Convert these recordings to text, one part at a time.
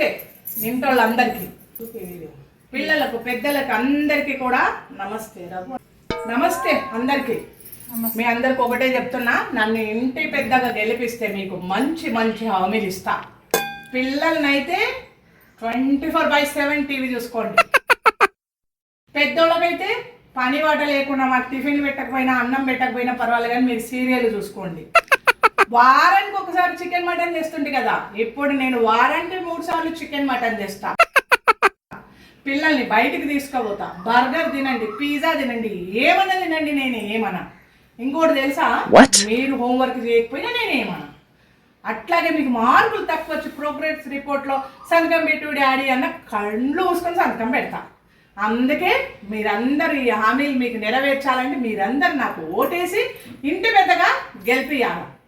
నమస్తే ఇంటోళ్ళందరికీ, పిల్లలకు పెద్దలకు అందరికీ కూడా నమస్తే. నమస్తే అందరికీ. మీ అందరికి ఒకటే చెప్తున్నా, నన్ను ఇంటి పెద్దగా గెలిపిస్తే మీకు మంచి మంచి హామీలు ఇస్తా. పిల్లలనైతే 24/7 టీవీ చూసుకోండి. పెద్దోళ్ళకైతే పని వాట లేకుండా మాకు టిఫిన్ పెట్టకపోయినా అన్నం పెట్టకపోయినా పర్వాలేదు కానీ మీరు సీరియల్ చూసుకోండి. వారానికి ఒకసారి చికెన్ మటన్ చేస్తుంటే కదా, ఇప్పుడు నేను వారానికి 3 సార్లు చికెన్ మటన్ చేస్తా. పిల్లల్ని బయటికి తీసుకుపోతా. బర్గర్ తినండి, పిజ్జా తినండి, ఏమన్నా తినండి, నేను ఏమన్నా. ఇంకోటి తెలుసా, మీరు హోంవర్క్ చేయకపోయినా నేను ఏమన్నా. అట్లాగే మీకు మార్కులు తక్కువ వచ్చి ప్రోగ్రెస్ రిపోర్ట్లో సంతకం పెట్టు డాడీ అన్న కళ్ళు మూసుకొని సంతకం పెడతా. అందుకే మీరందరూ ఈ హామీలు మీకు నెరవేర్చాలంటే మీరందరూ నాకు ఓటేసి ఇంటి పెద్దగా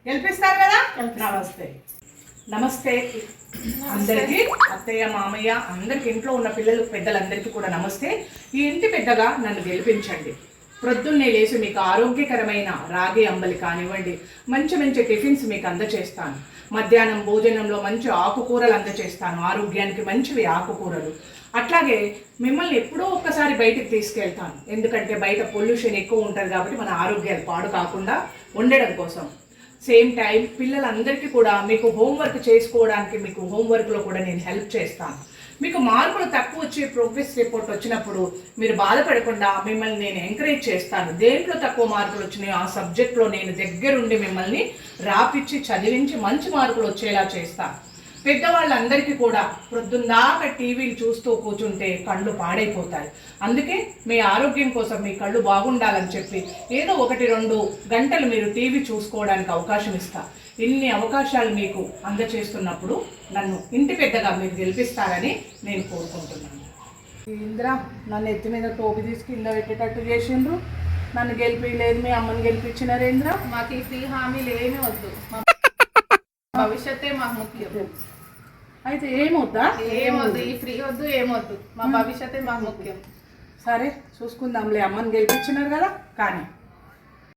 గెలిపిస్తారు కదా. నమస్తే. నమస్తే అందరికీ, అత్తయ్య మామయ్య అందరికి, ఇంట్లో ఉన్న పిల్లలు పెద్దలందరికీ కూడా నమస్తే. ఈ ఇంటి పెద్దగా నన్ను గెలిపించండి. ప్రొద్దున్నే లేచి మీకు ఆరోగ్యకరమైన రాగి అంబలి కానివ్వండి, మంచి మంచి టిఫిన్స్ మీకు అందచేస్తాను. మధ్యాహ్నం భోజనంలో మంచి ఆకుకూరలు అందచేస్తాను, ఆరోగ్యానికి మంచివి ఆకుకూరలు. అట్లాగే మిమ్మల్ని ఎప్పుడో ఒక్కసారి బయటకు తీసుకెళ్తాను, ఎందుకంటే బయట పొల్యూషన్ ఎక్కువ ఉంటుంది కాబట్టి మన ఆరోగ్యాలు పాడు కాకుండా ఉండడం కోసం. సేమ్ టైం పిల్లలందరికీ కూడా మీకు హోంవర్క్ చేసుకోవడానికి, మీకు హోంవర్క్లో కూడా నేను హెల్ప్ చేస్తాను. మీకు మార్కులు తక్కువ వచ్చి ప్రోగ్రెస్ రిపోర్ట్ వచ్చినప్పుడు మీరు బాధపడకుండా మిమ్మల్ని నేను ఎంకరేజ్ చేస్తాను. దేంట్లో తక్కువ మార్కులు వచ్చినాయో ఆ సబ్జెక్ట్లో నేను దగ్గరుండి మిమ్మల్ని రాపిచ్చి చదివించి మంచి మార్కులు వచ్చేలా చేస్తాను. పెద్దవాళ్ళందరికీ కూడా ప్రొద్దుందాకా టీవీలు చూస్తూ కూర్చుంటే కళ్ళు పాడైపోతాయి. అందుకే మీ ఆరోగ్యం కోసం మీ కళ్ళు బాగుండాలని చెప్పి ఏదో 1-2 గంటలు మీరు టీవీ చూసుకోవడానికి అవకాశం ఇస్తా. ఇన్ని అవకాశాలు మీకు అందచేస్తున్నప్పుడు నన్ను ఇంటి పెద్దగా మీరు గెలిపిస్తారని నేను కోరుకుంటున్నాను. ఇంద్ర నన్ను ఎత్తి మీద టోపి తీసి కింద పెట్టేటట్టు చేసిండ్రు, నన్ను గెలిపించలేదు, మీ అమ్మని గెలిపించినారు. ఇంద్ర మాకు ఈ ఫ్రీ హామీలు ఏమీ వద్దు, భవిష్యత్తే మాకు ముఖ్యం. అయితే ఏమొద్దా? ఏమొద్దు, ఈ ఫ్రీ వద్దు, ఏమొద్దు, మా భవిష్యత్తే మాకు ముఖ్యం. సరే చూసుకుందాంలే, అమ్మని గెలిపించినారు కదా. కానీ